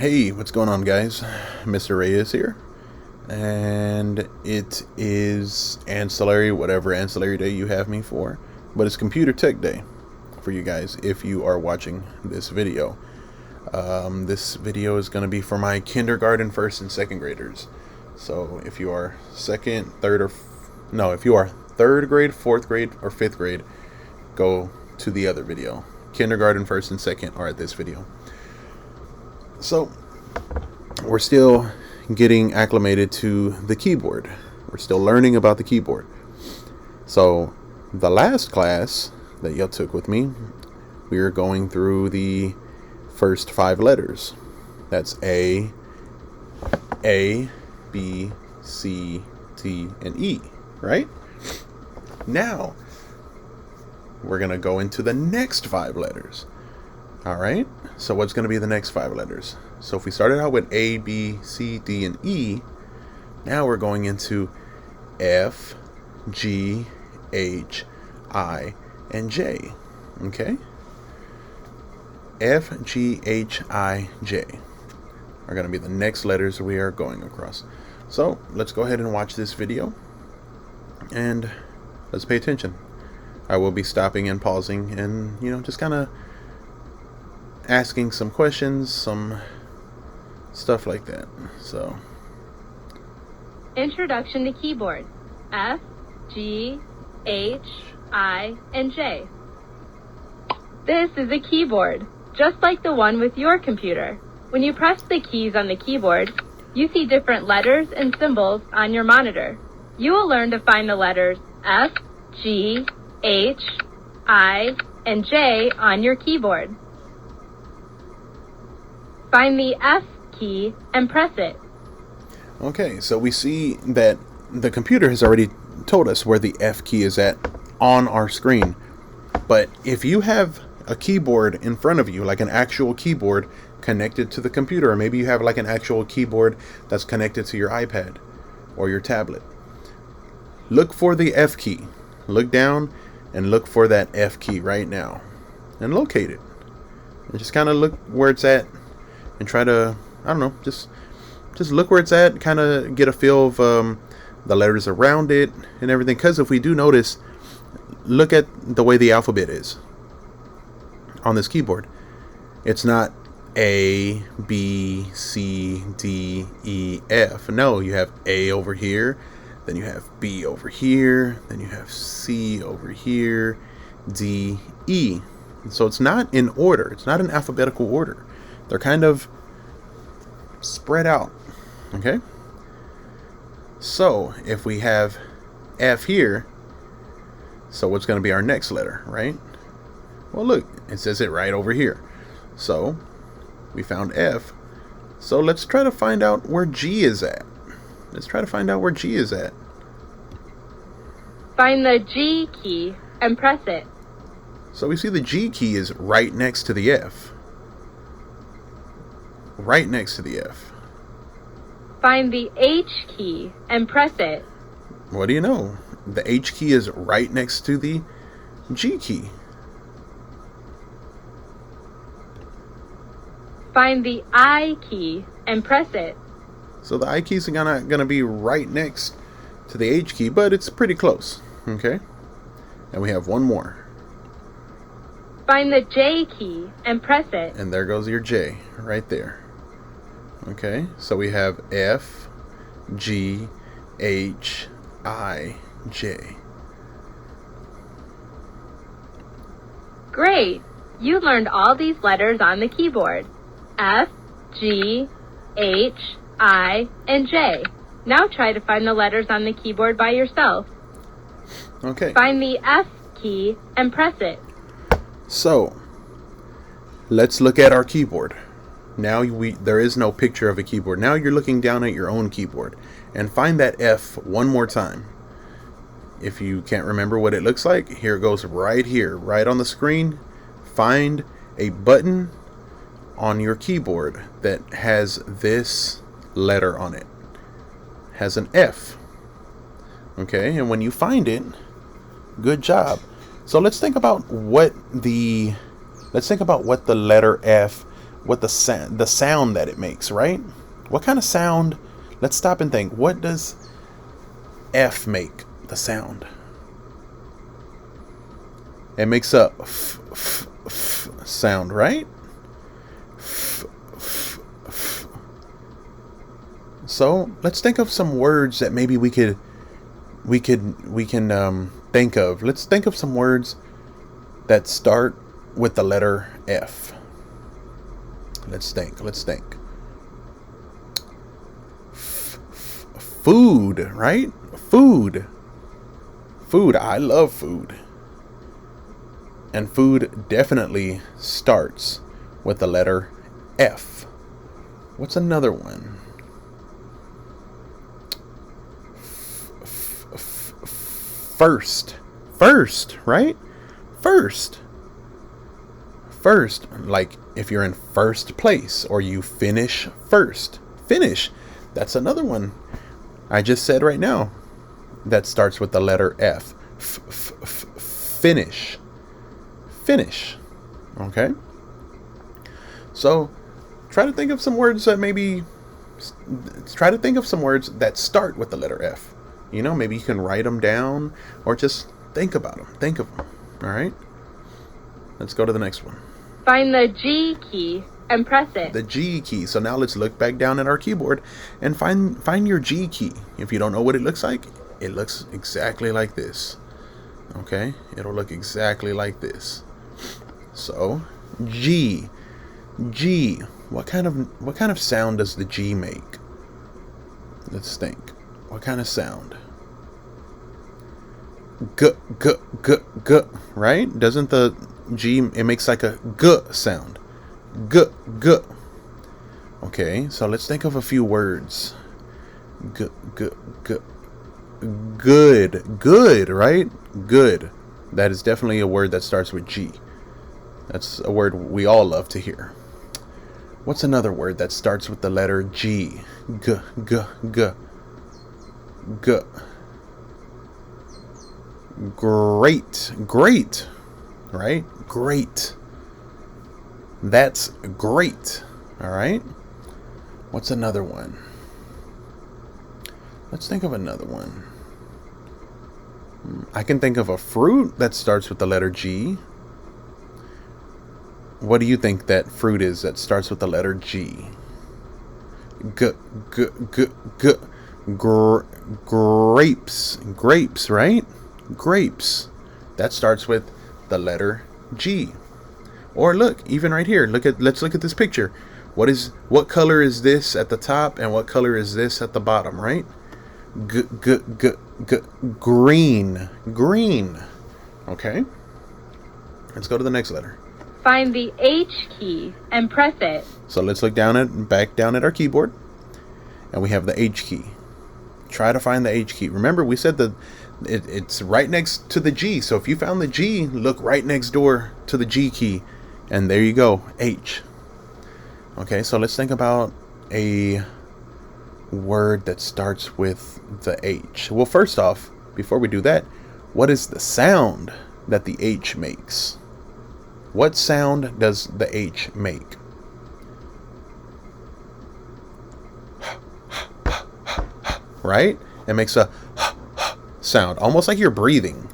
Hey, what's going on, guys? Mr. Reyes here, and it is ancillary, whatever ancillary day you have me for, but it's computer tech day for you guys if you are watching this video. This video is going to be for my kindergarten, first and second graders. So if you are if you are third grade, fourth grade, or fifth grade, go to the other video. Kindergarten, first and second are at this video. So we're still getting acclimated to the keyboard. We're still learning about the keyboard. So the last class that y'all took with me, we were going through the first 5 letters. That's A, B, C, D, and E, right? Now we're going to go into the next 5 letters. All right, so what's going to be the next 5 letters? So if we started out with A, B, C, D, and E, now we're going into F, G, H, I, and J. Okay? F, G, H, I, J are going to be the next letters we are going across. So let's go ahead and watch this video, and let's pay attention. I will be stopping and pausing and, just kind of asking some questions, some stuff like that. So, introduction to keyboard. F, G, H, I, and J. This is a keyboard, just like the one with your computer. When you press the keys on the keyboard, you see different letters and symbols on your monitor. You will learn to find the letters F, G, H, I, and J on your keyboard. Find the F key and press it. Okay, so we see that the computer has already told us where the F key is at on our screen. But if you have a keyboard in front of you, like an actual keyboard connected to the computer, or maybe you have like an actual keyboard that's connected to your iPad or your tablet, look for the F key. Look down and look for that F key right now and locate it. And just kind of look where it's at and try to, just look where it's at, kind of get a feel of the letters around it and everything. Because if we do notice, look at the way the alphabet is on this keyboard. It's not A, B, C, D, E, F. No, you have A over here, then you have B over here, then you have C over here, D, E. So it's not in order. It's not in alphabetical order. They're kind of spread out. Okay? So if we have F here, so what's going to be our next letter, right? Well, look, it says it right over here. So we found F. So let's try to find out where G is at. Let's try to find out where G is at. Find the G key and press it. So we see the G key is right next to the F. Right next to the F. Find the H key and press it. What do you know? The H key is right next to the G key. Find the I key and press it. So the I key is gonna be right next to the H key, but it's pretty close. Okay? And we have one more. Find the J key and press it. And there goes your J right there. Okay, so we have F, G, H, I, J. Great! You learned all these letters on the keyboard. F, G, H, I, and J. Now try to find the letters on the keyboard by yourself. Okay. Find the F key and press it. So, let's look at our keyboard. Now there is no picture of a keyboard. Now you're looking down at your own keyboard. And find that F one more time. If you can't remember what it looks like, here it goes right here, right on the screen. Find a button on your keyboard that has this letter on it. Has an F. Okay, and when you find it, good job. So let's think about what the letter F what the sound that it makes, right? What kind of sound? Let's stop and think. What does F make the sound? It makes a f sound, right? So let's think of some words that maybe we can think of. Let's think of some words that start with the letter F. Let's think. Food, right? Food. I love food. And food definitely starts with the letter F. What's another one? First, right? First, like if you're in first place or you finish first. Finish. That's another one I just said right now that starts with the letter F. Finish. Okay? So try to think of some words that start with the letter F. You know, maybe you can write them down or just think about them. Think of them. All right? Let's go to the next one. Find the G key and press it. The G key. So now let's look back down at our keyboard and find your G key. If you don't know what it looks like, it looks exactly like this. Okay? It'll look exactly like this. So, G. What kind of sound does the G make? Let's think. What kind of sound? G, right? Doesn't the G, it makes like a G sound. G. Okay, so let's think of a few words. Good, right? Good. That is definitely a word that starts with G. That's a word we all love to hear. What's another word that starts with the letter G? G. Great, right? Great. That's great. All right. What's another one? Let's think of another one. I can think of a fruit that starts with the letter G. What do you think that fruit is that starts with the letter G? Grapes, right? Grapes. That starts with the letter G. Or look, even right here. Let's look at this picture. What color is this at the top and what color is this at the bottom, right? Green. Okay. Let's go to the next letter. Find the H key and press it. So let's look back down at our keyboard, and we have the H key. Try to find the H key. Remember, we said that it's right next to the G. So if you found the G, look right next door to the G key, and there you go, H. Okay, so let's think about a word that starts with the H. Well, first off, before we do that, what is the sound that the H makes? What sound does the H make? Right? It makes a sound, almost like you're breathing,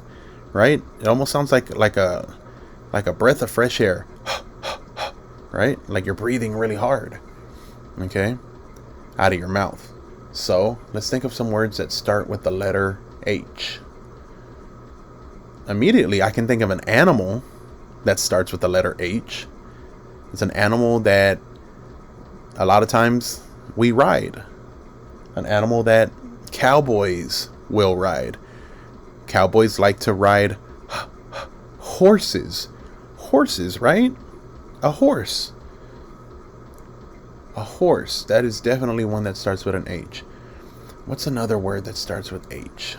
right? It almost sounds like a breath of fresh air, right? Like you're breathing really hard, okay, out of your mouth. So let's think of some words that start with the letter H. Immediately, I can think of an animal that starts with the letter H. It's an animal that a lot of times we ride. An animal that cowboys will ride. Cowboys like to ride horses. Horses, right? A horse. A horse. That is definitely one that starts with an H. What's another word that starts with H?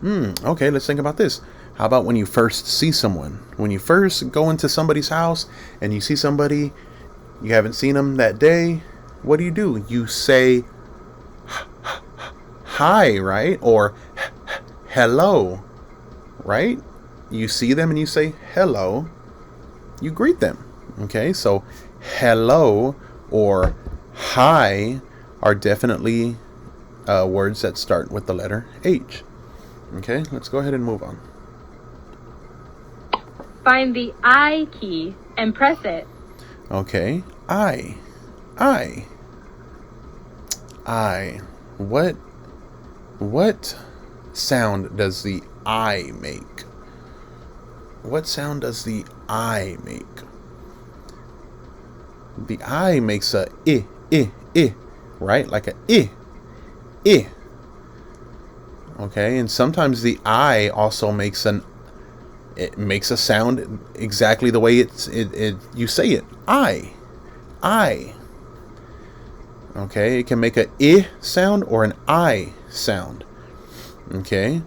Okay, let's think about this. How about when you first see someone? When you first go into somebody's house and you see somebody, you haven't seen them that day, what do? You say hi, right? Or hello, right? You see them and you say hello. You greet them. Okay, so hello or hi are definitely words that start with the letter H. Okay, let's go ahead and move on. Find the I key and press it. Okay, I. What sound does the I make? What sound does the I make? The I makes a I, right? Like a I. Okay, and sometimes the I also makes it makes a sound exactly the way you say it. I. Okay, it can make a I sound or an I sound. Okay,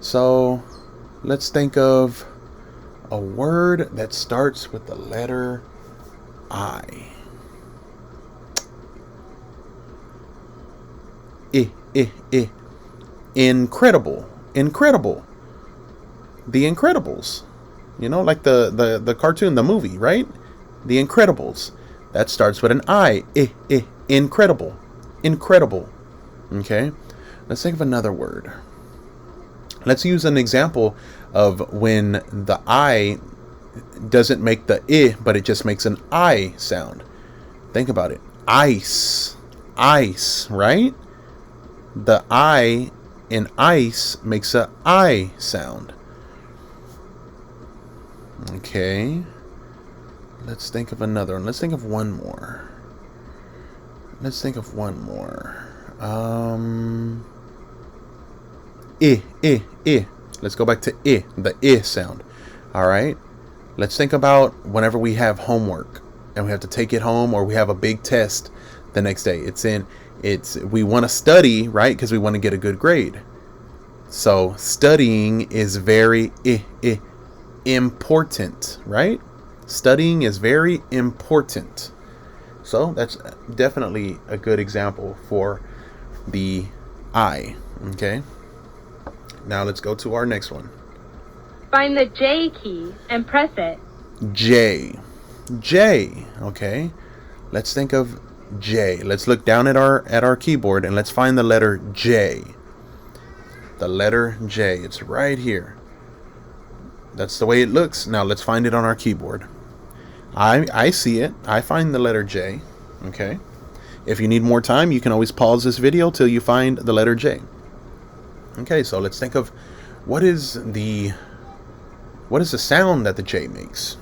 so let's think of a word that starts with the letter I. I. Incredible. The Incredibles. You know, like the cartoon, the movie, right? The Incredibles. That starts with an I. Incredible. Okay? Let's think of another word. Let's use an example of when the I doesn't make the I, but it just makes an I sound. Think about it. Ice, right? The I in ice makes a I sound. Okay. Let's think of another one. Let's think of one more. I. Let's go back to I, the I sound. All right. Let's think about whenever we have homework and we have to take it home, or we have a big test the next day. We want to study, right? Because we want to get a good grade. So studying is very important, right? Studying is very important. So that's definitely a good example for the I. Okay. Now let's go to our next one. Find the J key and press it. J. Okay. Let's think of J. Let's look down at our keyboard and let's find the letter J. The letter J. It's right here. That's the way it looks. Now let's find it on our keyboard. I see it. I find the letter J. Okay. If you need more time, you can always pause this video till you find the letter J. Okay, so let's think of what is the sound that the J makes?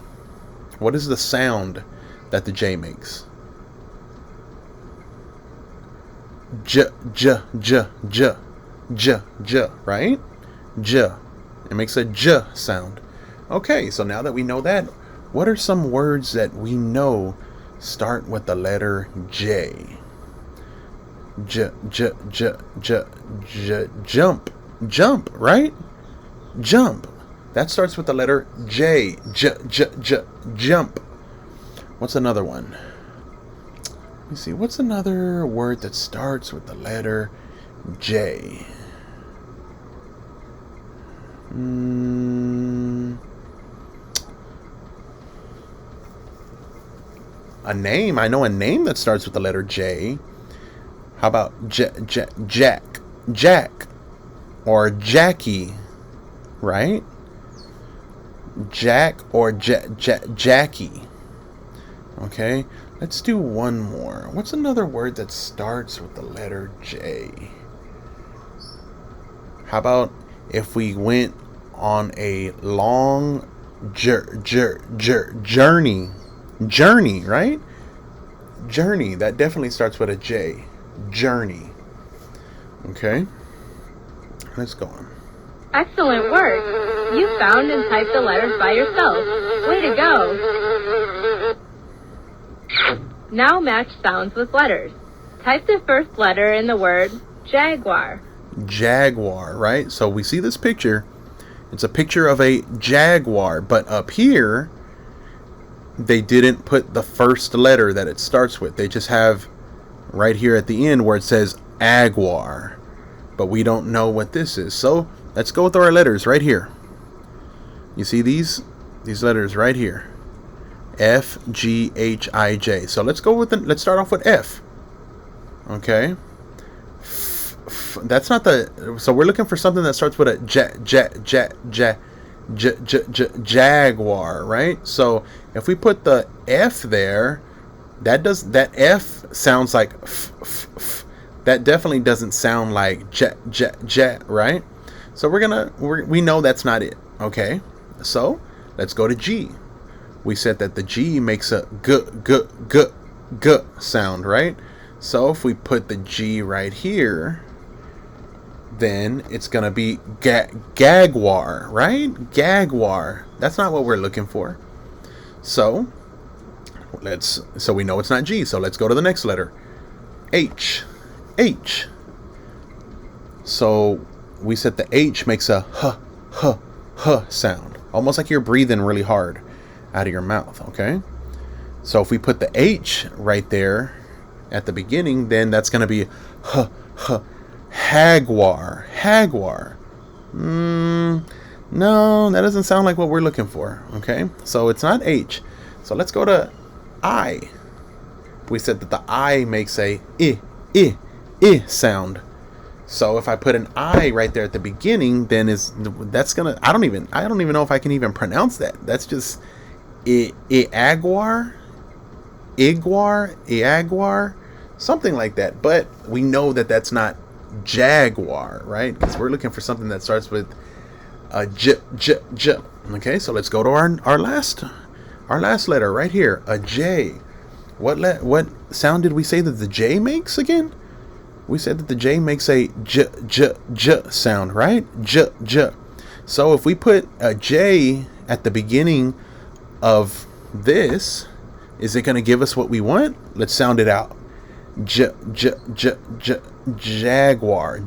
What is the sound that the J makes? J, right? J. It makes a J sound. Okay, so now that we know that, what are some words that we know start with the letter J? Jump, right? Jump. That starts with the letter J. Jump. What's another one? Let me see. What's another word that starts with the letter J? A name. I know a name that starts with the letter J. How about Jack? Or Jackie, right? Jack or Jackie. Okay, let's do one more. What's another word that starts with the letter J? How about if we went on a long journey? Journey, right? Journey. That definitely starts with a J. Journey. Okay. Let's go on. Excellent work. You found and typed the letters by yourself. Way to go. Now match sounds with letters. Type the first letter in the word jaguar. Jaguar, right? So we see this picture. It's a picture of a jaguar, but up here they didn't put the first letter that it starts with. They just have right here at the end where it says aguar. But we don't know what this is. So let's go with our letters right here. You see these letters right here. F, G, H, I, J. So let's go with let's start off with F. Okay. That's not the. So we're looking for something that starts with a jaguar, right? So if we put the F there, that F sounds like f. That definitely doesn't sound like jet, right? So we know that's not it. Okay. So let's go to G. We said that the G makes a g sound, right? So if we put the G right here, then it's gonna be gagwar, right? Gagwar. That's not what we're looking for. So we know it's not G. So let's go to the next letter, H. H. So we said the H makes a h sound, almost like you're breathing really hard out of your mouth. Okay. So if we put the H right there at the beginning, then that's gonna be Hagwar. No, that doesn't sound like what we're looking for. Okay, so it's not H. So let's go to I. We said that the I makes a I sound. So if I put an I right there at the beginning, then that's gonna. I don't even know if I can even pronounce that. That's just Iagwar, something like that. But we know that that's not jaguar, right? Because we're looking for something that starts with a j. Okay, so let's go to our last letter right here, a J. What sound did we say that the J makes again? We said that the J makes a j sound, right? J. So if we put a J at the beginning of this, is it going to give us what we want? Let's sound it out. Jaguar,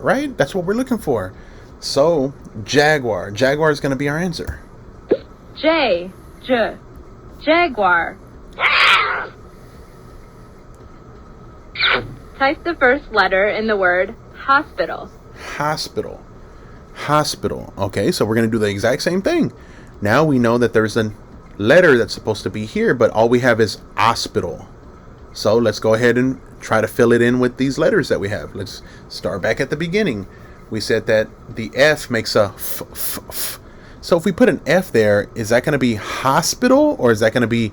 right? That's what we're looking for. So jaguar is going to be our answer. Jaguar. Type the first letter in the word hospital. Hospital. Okay, so we're going to do the exact same thing. Now we know that there's a letter that's supposed to be here, but all we have is hospital. So let's go ahead and try to fill it in with these letters that we have. Let's start back at the beginning. We said that the F makes a f. So if we put an F there, is that going to be hospital or is that going to be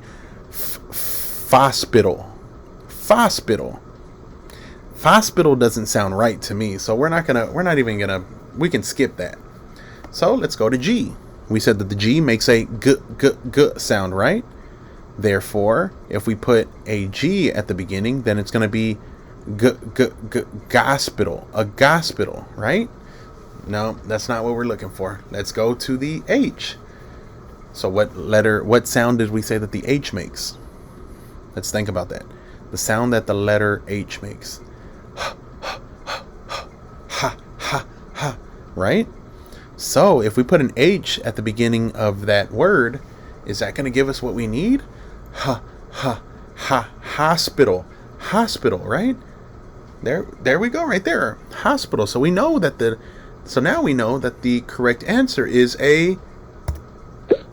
fospital? Fospital doesn't sound right to me, so we can skip that. So let's go to G. We said that the G makes a g sound, right? Therefore, if we put a G at the beginning, then it's going to be gospital, a gospital, right? No, that's not what we're looking for. Let's go to the H. So what sound did we say that the H makes? Let's think about that. The sound that the letter H makes. Ha, right? So if we put an H at the beginning of that word, is that going to give us what we need? Hospital, right? There we go, right there. Hospital. So now we know that the correct answer is a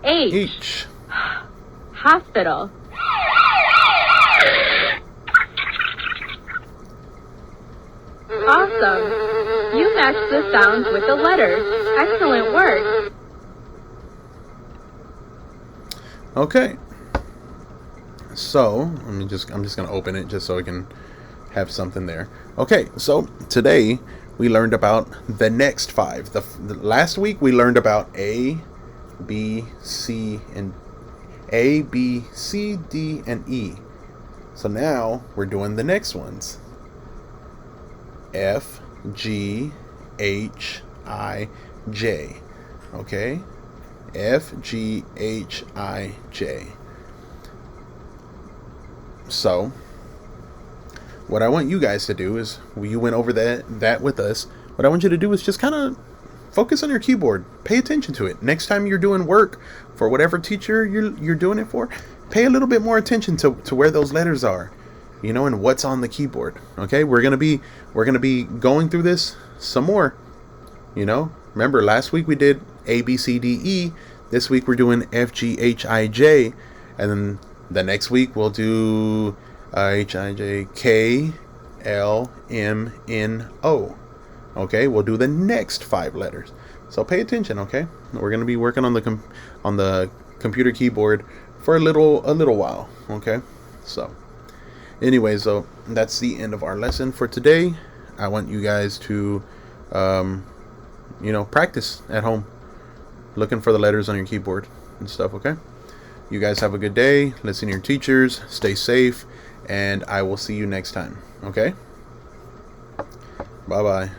H. Hospital. Awesome. You matched the sounds with the letters. Excellent work. Okay. So, I'm just going to open it just so I can have something there. Okay, so today we learned about the next 5. The last week we learned about A, B, C, D, and E. So now we're doing the next ones. F, G, H, I, J. Okay? F, G, H, I, J. So, what I want you guys to do is, you went over that with us. What I want you to do is just kind of focus on your keyboard. Pay attention to it. Next time you're doing work for whatever teacher you're doing it for, pay a little bit more attention to where those letters are, and what's on the keyboard. Okay, we're gonna be going through this some more. Remember last week we did A, B, C, D, E. This week we're doing F, G, H, I, J. And then the next week we'll do HIJKLMNO. Okay, we'll do the next 5 letters. So pay attention, okay? We're gonna be working on the computer keyboard for a little while, okay? So, anyways, so that's the end of our lesson for today. I want you guys to, practice at home, looking for the letters on your keyboard and stuff, okay? You guys have a good day. Listen to your teachers. Stay safe, and I will see you next time, okay? Bye-bye.